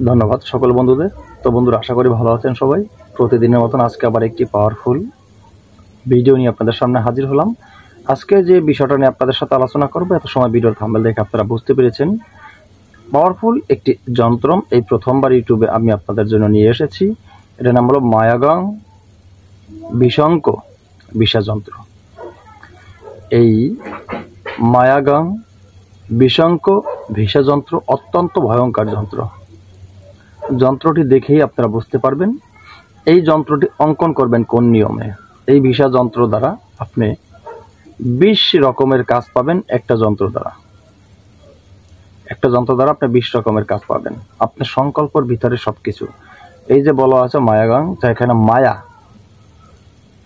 ধন্যবাদ সকল বন্ধুদের। তো বন্ধুরা, আশা করি ভালো আছেন সবাই। প্রতিদিনের মতন আজকে আবার একটি পাওয়ারফুল ভিডিও নিয়ে আপনাদের সামনে হাজির হলাম। আজকে যে বিষয়টা নিয়ে আপনাদের সাথে আলোচনা করবো, এত সময় ভিডিওর থাম্বনেল দেখে আপনারা বুঝতে পেরেছেন, পাওয়ারফুল একটি যন্ত্র এই প্রথমবার ইউটিউবে আমি আপনাদের জন্য নিয়ে এসেছি। এটার নাম হলো মায়াগাং বিশঙ্ক ভিসা যন্ত্র। এই মায়াগাং বিশঙ্ক ভিসা যন্ত্র অত্যন্ত ভয়ঙ্কর যন্ত্র। যন্ত্রটি দেখেই আপনারা বুঝতে পারবেন এই যন্ত্রটি অঙ্কন করবেন কোন নিয়মে। এই ভিসা যন্ত্র দ্বারা আপনি 20 রকমের কাজ পাবেন। একটা যন্ত্র দ্বারা আপনি 20 রকমের কাজ পাবেন। আপনার সংকল্পের ভিতরে সবকিছু। এই যে বলা আছে মায়াগাং, যেখানে মায়া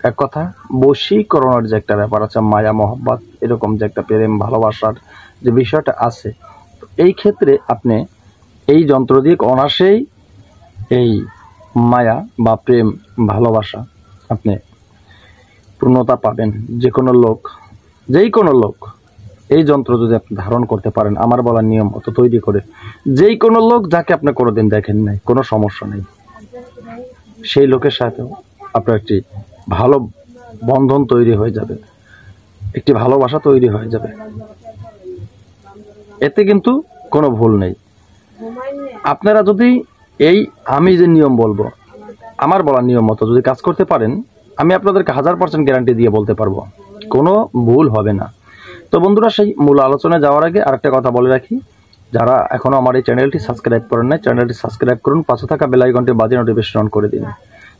এক কথা বশীকরণের যে একটা ব্যাপার আছে, মায়া মহব্বত, এরকম যে একটা প্রেম ভালোবাসার যে বিষয়টা আছে, এই ক্ষেত্রে আপনি এই যন্ত্র দিয়ে অনায়াসেই এই মায়া বা প্রেম ভালোবাসা আপনি পূর্ণতা পাবেন। যে কোনো লোক এই যন্ত্র যদি আপনি ধারণ করতে পারেন, আমার বলার নিয়ম মতো তৈরি করে, যেই কোনো লোক যাকে আপনি কোনোদিন দেখেন নাই, কোনো সমস্যা নেই, সেই লোকের সাথে আপনার একটি ভালো বন্ধন তৈরি হয়ে যাবে, একটি ভালোবাসা তৈরি হয়ে যাবে। এতে কিন্তু কোনো ভুল নেই। আপনারা যদি এই আমি যে নিয়ম বলবো, আমার বলার নিয়ম মতো যদি কাজ করতে পারেন, আমি আপনাদেরকে 1000% গ্যারান্টি দিয়ে বলতে পারবো কোনো ভুল হবে না। তো বন্ধুরা, সেই মূল আলোচনায় যাওয়ার আগে আরেকটা কথা বলে রাখি, যারা এখনো আমার এই চ্যানেলটি সাবস্ক্রাইব করেন নাই, চ্যানেলটি সাবস্ক্রাইব করুন, পাশে থাকা বেল আইকনটি বাজিয়ে নোটিফিকেশন অন করে দিন,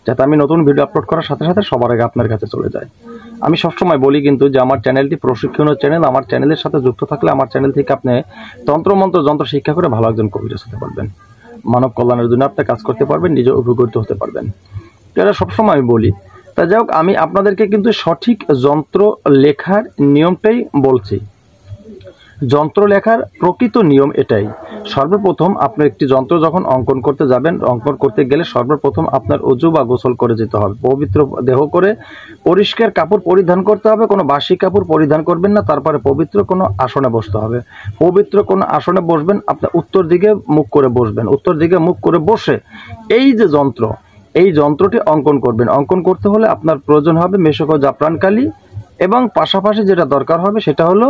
যাতে আমি নতুন ভিডিও আপলোড করার সাথে সাথে সবার আগে আপনার কাছে চলে যায়। আমি সবসময় বলি কিন্তু যে আমার চ্যানেলটি প্রশিক্ষণের চ্যানেল। আমার চ্যানেলের সাথে যুক্ত থাকলে আমার চ্যানেল থেকে আপনি তন্ত্রমন্ত্র যন্ত্র শিক্ষা করে ভালো একজন কবিরাজ হতে পারবেন, মানব কল্যাণের জন্য আপনি কাজ করতে পারবেন, নিজে উপকৃত হতে পারবেন। এটা সবসময় আমি বলি। তা যাই হোক, আমি আপনাদেরকে কিন্তু সঠিক যন্ত্র লেখার নিয়মটাই বলছি। যন্ত্র লেখার প্রকৃত নিয়ম এটাই। সর্বপ্রথম আপনার একটি যন্ত্র যখন অঙ্কন করতে যাবেন, অঙ্কন করতে গেলে সর্বপ্রথম আপনার অজু বা গোসল করে যেতে হবে, পবিত্র দেহ করে পরিষ্কার কাপড় পরিধান করতে হবে, কোনো বাসি কাপড় পরিধান করবেন না। তারপরে পবিত্র কোনো আসনে বসতে হবে। পবিত্র কোনো আসনে বসবেন, আপনার উত্তর দিকে মুখ করে বসবেন। উত্তর দিকে মুখ করে বসে এই যে যন্ত্র, এই যন্ত্রটি অঙ্কন করবেন। অঙ্কন করতে হলে আপনার প্রয়োজন হবে মেশক ও জাফরান কালি, এবং পাশাপাশি যেটা দরকার হবে সেটা হলো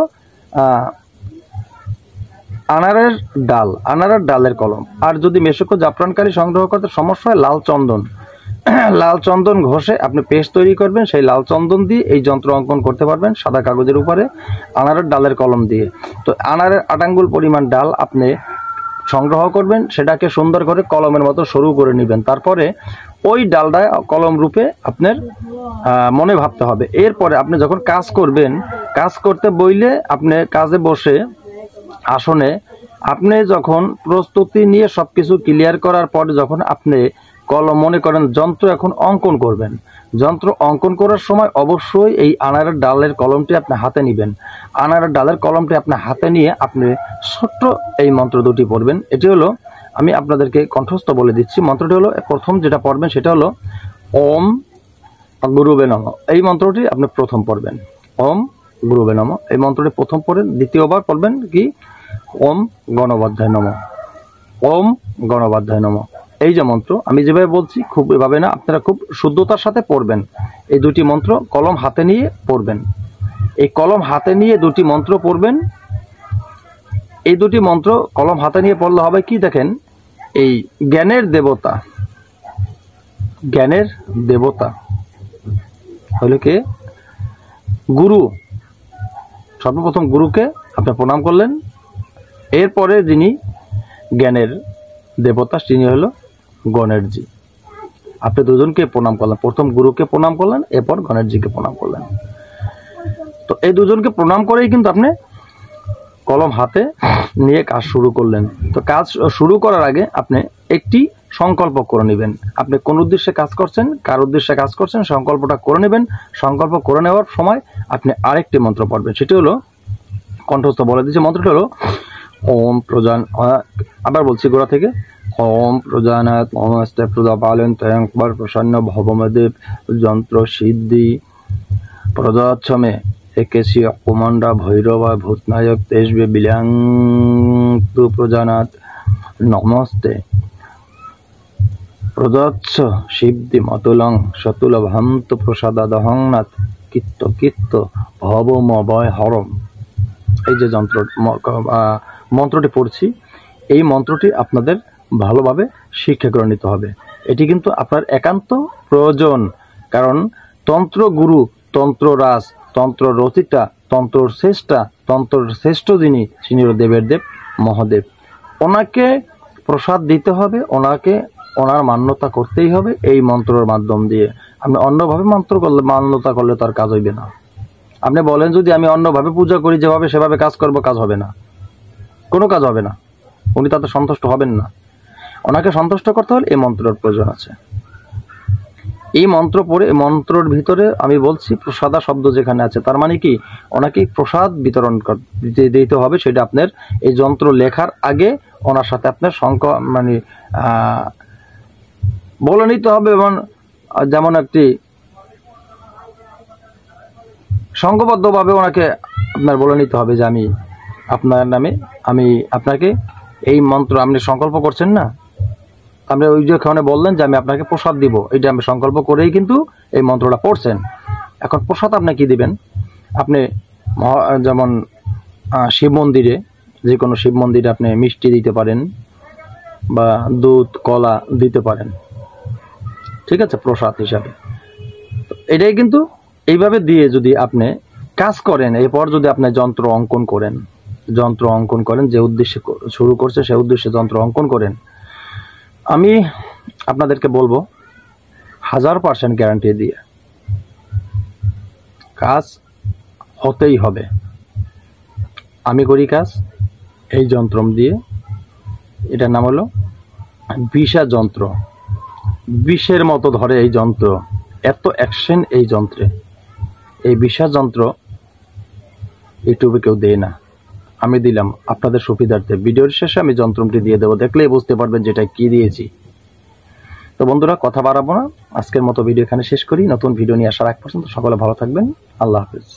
আনারের ডালের কলম। আর যদি মেশক ও জাফরান কালি সংগ্রহ করতে সমস্যা হয়, লাল চন্দন ঘষে আপনি পেস্ট তৈরি করবেন। সেই লাল চন্দন দিয়ে এই যন্ত্র অঙ্কন করতে পারবেন সাদা কাগজের উপরে আনারের ডালের কলম দিয়ে। তো আনারের 8 আঙ্গুল পরিমাণ ডাল আপনি সংগ্রহ করবেন, সেটাকে সুন্দর করে কলমের মতো সরু করে নেবেন। তারপরে ওই ডালটা কলম রূপে আপনার মনে ভাবতে হবে। এরপরে আপনি যখন কাজ করবেন, কাজ করতে বইলে আপনি কাজে বসে আসনে আপনি যখন প্রস্তুতি নিয়ে সবকিছু ক্লিয়ার করার পরে যখন আপনি কলম মনে করেন যন্ত্র এখন অঙ্কন করবেন, যন্ত্র অঙ্কন করার সময় অবশ্যই এই আনারের ডালের কলমটি আপনি হাতে নেবেন। আনারের ডালের কলমটি আপনি হাতে নিয়ে আপনি ছোট্ট এই মন্ত্র দুটি পড়বেন। এটি হলো, আমি আপনাদেরকে কণ্ঠস্থ বলে দিচ্ছি। মন্ত্রটি হলো, প্রথম যেটা পড়বেন সেটা হলো ওম গুরুবে নমঃ। এই মন্ত্রটি আপনি প্রথম পড়বেন, ওম গুরুবে নমঃ। এই মন্ত্রটি প্রথম পড়েন। দ্বিতীয়বার পড়বেন কি, ওম গণবাধ্যায় নমঃ, ওম গণবাধ্যায় নমঃ। এই যে মন্ত্র আমি যেভাবে বলছি, খুব এভাবে না, আপনারা খুব শুদ্ধতার সাথে পড়বেন। এই দুটি মন্ত্র কলম হাতে নিয়ে পড়বেন। এই কলম হাতে নিয়ে দুটি মন্ত্র পড়বেন। এই দুটি মন্ত্র কলম হাতে নিয়ে পড়লে হবে কি, দেখেন, এই জ্ঞানের দেবতা হলো কে, গুরু। সর্বপ্রথম গুরুকে আপনি প্রণাম করলেন। এরপরে যিনি জ্ঞানের দেবতা, তিনি হলো গণেশজি। আপনি দুজনকে প্রণাম করলেন, প্রথম গুরুকে প্রণাম করলেন, এরপর গণেশজিকে প্রণাম করলেন। তো এই দুজনকে প্রণাম করেই কিন্তু আপনি কলম হাতে নিয়ে কাজ শুরু করলেন। তো কাজ শুরু করার আগে আপনি একটি সংকল্প করে নেবেন। আপনি কোন উদ্দেশ্যে কাজ করছেন, কার উদ্দেশ্যে কাজ করছেন, সংকল্পটা করে নেবেন। সংকল্প করে নেওয়ার সময় আপনি আরেকটি মন্ত্র পড়বেন। সেটি হলো, কণ্ঠস্থ বলে দিচ্ছে, মন্ত্রটি হলো ওম প্রজান, আবার বলছি গোড়া থেকে, ওম প্রজানাথ নমস্তে প্রজাপালন তয়ংবার প্রসন্ন ভবমদেব যন্ত্র সিদ্ধি প্রজাচ্ছমে একেশি অপমণ্ডা ভৈরবা ভূতনায়ক তেজবে বিলাং প্রজানাথ নমস্তে প্রদচ্ছ শিবদি মতুলং শতুল ভান্ত প্রসাদাদহংনাথ কিত্ত কিত্ত ভবম বয় হরম। এই যে মন্ত্রটি পড়ছি, এই মন্ত্রটি আপনাদের ভালোভাবে শিক্ষা করে নিতে হবে। এটি কিন্তু আপনার একান্ত প্রয়োজন, কারণ তন্ত্রগুরু, তন্ত্ররাজ, তন্ত্র রচিতা, তন্ত্রর শ্রেষ্ঠ যিনি দেবের দেব মহাদেব, ওনাকে প্রসাদ দিতে হবে, ওনার মান্যতা করতেই হবে এই মন্ত্রের মাধ্যম দিয়ে। আপনি অন্যভাবে মান্যতা করলে তার কাজ হইবে না। আপনি বলেন যদি আমি অন্যভাবে পূজা করি, যেভাবে সেভাবে কাজ করব, কাজ হবে না, কোনো কাজ হবে না, উনি তাতে সন্তুষ্ট হবেন না। ওনাকে সন্তুষ্ট করতে হলে এই মন্ত্রের প্রয়োজন আছে। এই মন্ত্র পড়ে, মন্ত্রের ভিতরে আমি বলছি প্রসাদা শব্দ যেখানে আছে, তার মানে কি ওনাকে প্রসাদ বিতরণ দিতে হবে। সেটা আপনার এই যন্ত্র লেখার আগে ওনার সাথে আপনার বলে নিতে হবে, এবং যেমন একটি সংঘবদ্ধভাবে ওনাকে আপনার বলে নিতে হবে যে আমি আপনার নামে, আমি আপনাকে এই মন্ত্র, আপনি সংকল্প করছেন না, আপনি ওই যেখানে বললেন যে আমি আপনাকে প্রসাদ দিব, এটা আমি সংকল্প করেই কিন্তু এই মন্ত্রটা পড়ছেন। এখন প্রসাদ আপনি কি দিবেন? আপনি যেমন শিব মন্দিরে, যে কোনো শিব মন্দিরে আপনি মিষ্টি দিতে পারেন বা দুধ কলা দিতে পারেন, ঠিক আছে, প্রসাদ হিসাবে। এটাই কিন্তু এইভাবে দিয়ে যদি আপনি কাজ করেন, এরপর যদি আপনি যন্ত্র অঙ্কন করেন, যে উদ্দেশ্যে শুরু করছে সে উদ্দেশ্যে যন্ত্র অঙ্কন করেন, আমি আপনাদেরকে বলবো 1000% গ্যারান্টি দিয়ে কাজ হতেই হবে। আমি করি কাজ এই যন্ত্র দিয়ে, এটার নাম হলো বিষা যন্ত্র। বিষের মতো ধরে এই যন্ত্র, এত অ্যাকশন এই যন্ত্রে। এই বিষা যন্ত্র ইউটিউবে কেউ দেয় না, আমি দিলাম আপনাদের সুবিধার্থে। ভিডিওর শেষে আমি যন্ত্রটি দিয়ে দেবো, দেখলেই বুঝতে পারবেন যেটা কি দিয়েছি। তো বন্ধুরা, কথা বাড়াবো না, আজকের মতো ভিডিও এখানে শেষ করি। নতুন ভিডিও নিয়ে আসার আগ পর্যন্ত সকলে ভালো থাকবেন। আল্লাহ হাফেজ।